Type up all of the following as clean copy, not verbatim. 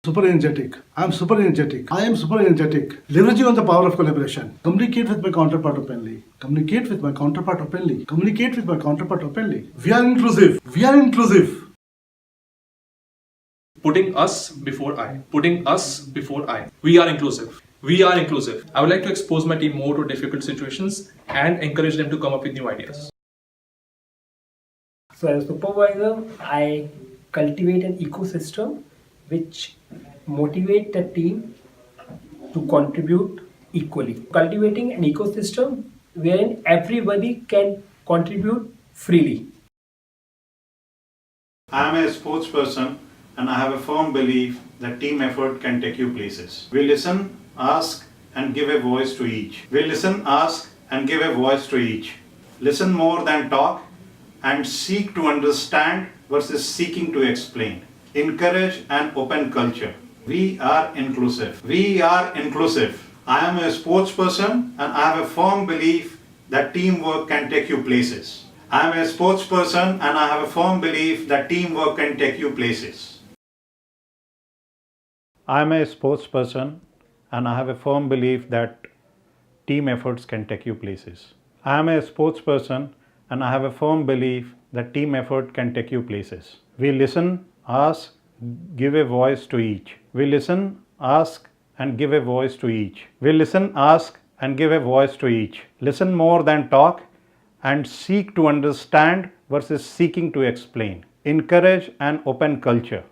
Super energetic. I'm super energetic. I am super energetic. Leveraging on the power of collaboration. Communicate with my counterpart openly. Communicate with my counterpart openly. Communicate with my counterpart openly. We are inclusive. We are inclusive. Putting us before I. Putting us before I. We are inclusive. We are inclusive. I would like to expose my team more to difficult situations and encourage them to come up with new ideas. So as a supervisor, I cultivate an ecosystem which motivate the team to contribute equally. Cultivating an ecosystem wherein everybody can contribute freely. I am a sports person and I have a firm belief that team effort can take you places. We listen, ask and give a voice to each. We listen, ask and give a voice to each. Listen more than talk and seek to understand versus seeking to explain. Encourage an open culture. We are inclusive. We are inclusive. I am a sports person and I have a firm belief that teamwork can take you places. I am a sports person and I have a firm belief that teamwork can take you places. I am a sports person and I have a firm belief that team efforts can take you places. I am a sports person and I have a firm belief that team effort can take you places. We listen, ask, give a voice to each. We listen, ask and give a voice to each. We listen, ask and give a voice to each. Listen more than talk and seek to understand versus seeking to explain. Encourage an open culture.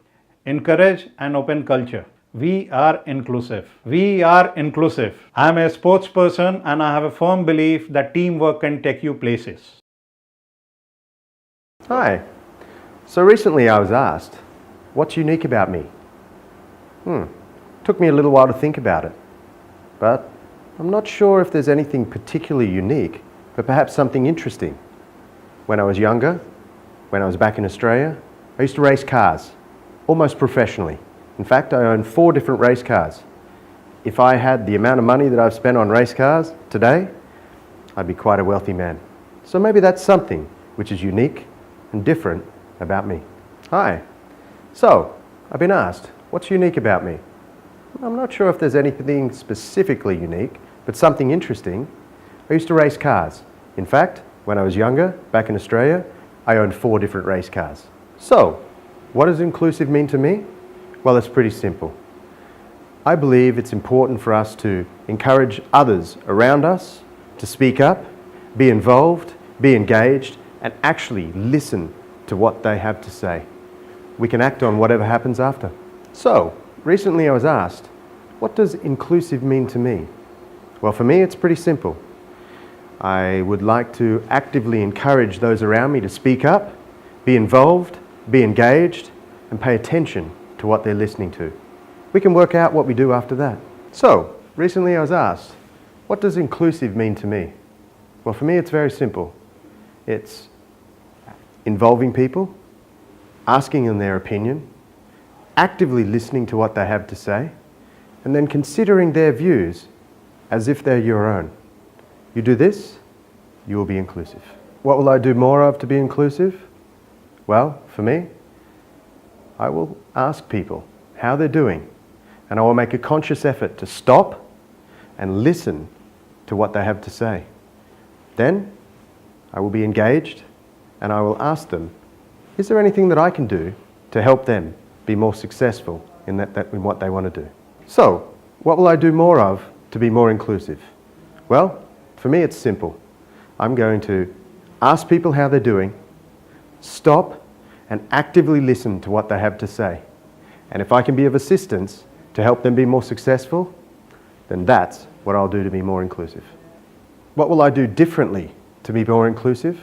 Encourage an open culture. We are inclusive. We are inclusive. I am a sports person and I have a firm belief that teamwork can take you places. Hi. So recently I was asked, what's unique about me? Took me a little while to think about it, but I'm not sure if there's anything particularly unique, but perhaps something interesting. When I was younger, when I was back in Australia, I used to race cars, almost professionally. In fact, I own 4 different race cars. If I had the amount of money that I've spent on race cars today, I'd be quite a wealthy man. So maybe that's something which is unique and different about me. Hi. So, I've been asked, what's unique about me? I'm not sure if there's anything specifically unique, but something interesting. I used to race cars. In fact, when I was younger, back in Australia, I owned 4 different race cars. So, what does inclusive mean to me? Well, it's pretty simple. I believe it's important for us to encourage others around us to speak up, be involved, be engaged, and actually listen to what they have to say. We can act on whatever happens after. So, recently I was asked, what does inclusive mean to me? Well, for me, it's pretty simple. I would like to actively encourage those around me to speak up, be involved, be engaged, and pay attention to what they're listening to. We can work out what we do after that. So, recently I was asked, what does inclusive mean to me? Well, for me, it's very simple. It's involving people, asking them their opinion, actively listening to what they have to say, and then considering their views as if they're your own. You do this, you will be inclusive. What will I do more of to be inclusive? Well, for me, I will ask people how they're doing, and I will make a conscious effort to stop and listen to what they have to say. Then, I will be engaged and I will ask them, is there anything that I can do to help them be more successful in what they want to do? So, what will I do more of to be more inclusive? Well, for me it's simple. I'm going to ask people how they're doing, stop and actively listen to what they have to say. And if I can be of assistance to help them be more successful, then that's what I'll do to be more inclusive. What will I do differently to be more inclusive?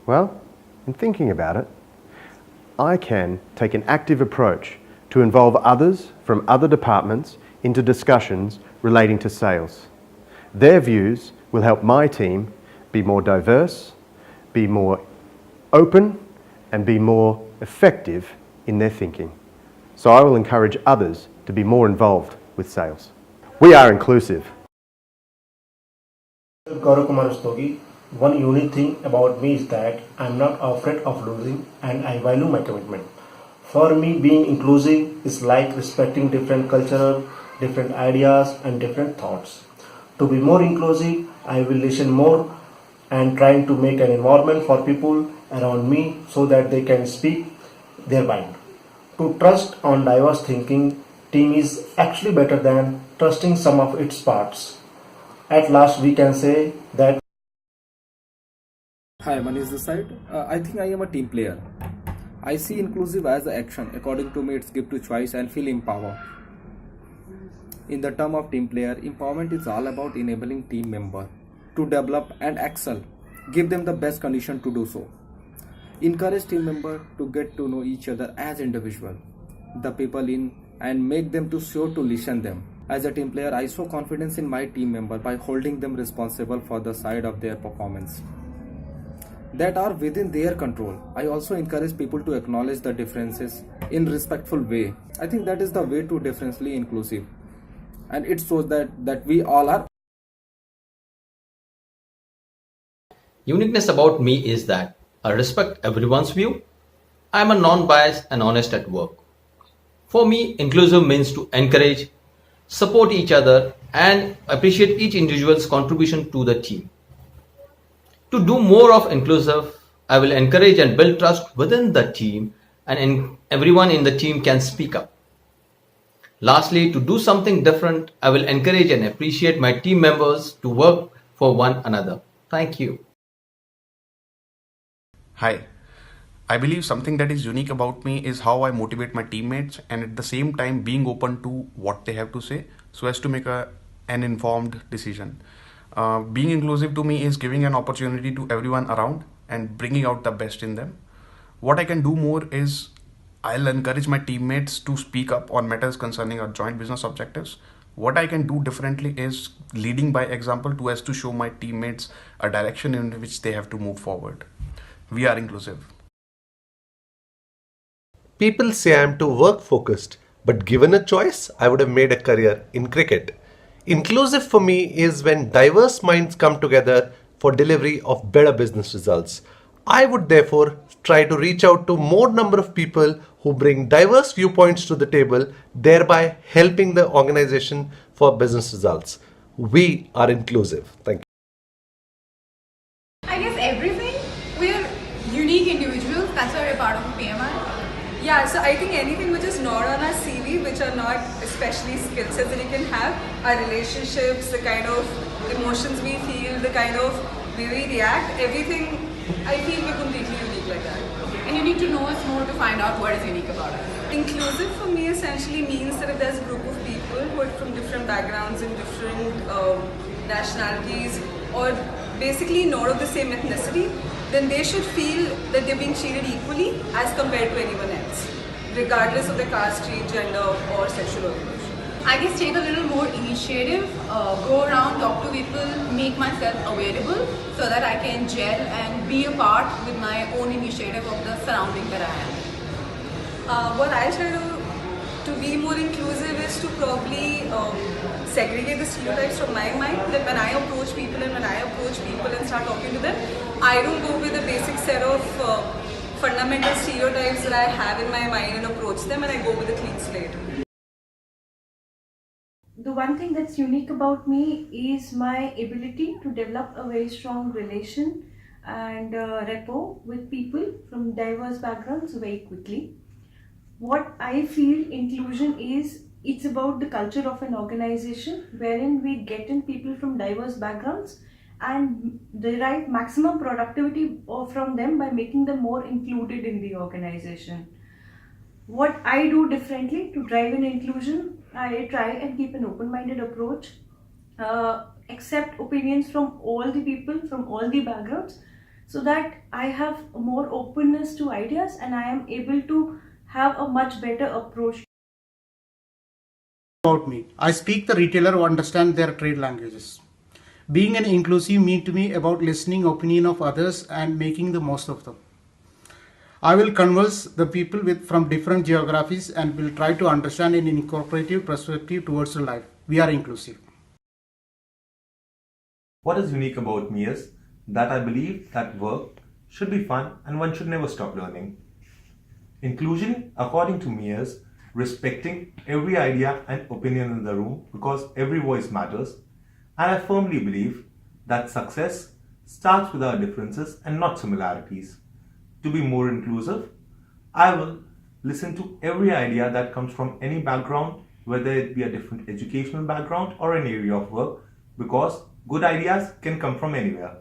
Well, in thinking about it, I can take an active approach to involve others from other departments into discussions relating to sales. Their views will help my team be more diverse, be more open, and be more effective in their thinking. So I will encourage others to be more involved with sales. We are inclusive. Gaurav Kumar Rastogi. One unique thing about me is that I'm not afraid of losing and I value my commitment. For me, being inclusive is like respecting different cultural, different ideas and different thoughts. To be more inclusive, I will listen more and trying to make an environment for people around me so that they can speak their mind. To trust on diverse thinking team is actually better than trusting some of its parts. At last, we can say that Hi, Manish this side. I think I am a team player. I see inclusive as an action. According to me, it's give to choice and feel empowered. In the term of team player, empowerment is all about enabling team member to develop and excel. Give them the best condition to do so. Encourage team member to get to know each other as individual, the people in, and make them to sure to listen them. As a team player, I show confidence in my team member by holding them responsible for the side of their performance that are within their control. I also encourage people to acknowledge the differences in respectful way. I think that is the way to differentially inclusive, and it shows that we all are. Uniqueness about me is that I respect everyone's view. I am a non-biased and honest at work. For me, inclusive means to encourage, support each other, and appreciate each individual's contribution to the team. To do more of inclusive, I will encourage and build trust within the team, and everyone in the team can speak up. Lastly, to do something different, I will encourage and appreciate my team members to work for one another. Thank you. Hi. I believe something that is unique about me is how I motivate my teammates and at the same time being open to what they have to say so as to make an informed decision. Being inclusive to me is giving an opportunity to everyone around and bringing out the best in them. What I can do more is I'll encourage my teammates to speak up on matters concerning our joint business objectives. What I can do differently is leading by example so as to show my teammates a direction in which they have to move forward. We are inclusive. People say I am too work focused, but given a choice, I would have made a career in cricket. Inclusive for me is when diverse minds come together for delivery of better business results. I would therefore try to reach out to more number of people who bring diverse viewpoints to the table, thereby helping the organization for business results. We are inclusive. Thank you. I guess everything. We're unique individuals. That's why we're part of a PMI. Yeah, so I think anything which is not on our CV, which are not especially skill sets that you can have, our relationships, the kind of emotions we feel, the kind of way we react, everything, I feel we're completely unique like that. And you need to know us more to find out what is unique about us. Inclusive for me essentially means that if there's a group of people who are from different backgrounds and different nationalities or basically not of the same ethnicity, then they should feel that they're being treated equally as compared to anyone else, regardless of their caste, creed, gender or sexual orientation. I guess take a little more initiative, go around, talk to people, make myself available so that I can gel and be a part with my own initiative of the surrounding that I am. What I try to be more inclusive is to probably segregate the stereotypes from my mind, that when I approach people and start talking to them, I don't go with a basic set of fundamental stereotypes that I have in my mind and approach them, and I go with a clean slate. The one thing that's unique about me is my ability to develop a very strong relation and rapport with people from diverse backgrounds very quickly. What I feel inclusion is, it's about the culture of an organization wherein we get in people from diverse backgrounds and derive maximum productivity from them by making them more included in the organization. What I do differently to drive in inclusion, I try and keep an open-minded approach, accept opinions from all the people from all the backgrounds so that I have more openness to ideas and I am able to have a much better approach. About me, I speak the retailer who understand their trade languages. Being an inclusive means to me about listening opinion of others and making the most of them. I will converse the people from different geographies and will try to understand an incorporative perspective towards the life. We are inclusive. What is unique about me is that I believe that work should be fun and one should never stop learning. Inclusion, according to me, is respecting every idea and opinion in the room because every voice matters. And I firmly believe that success starts with our differences and not similarities. To be more inclusive, I will listen to every idea that comes from any background, whether it be a different educational background or an area of work, because good ideas can come from anywhere.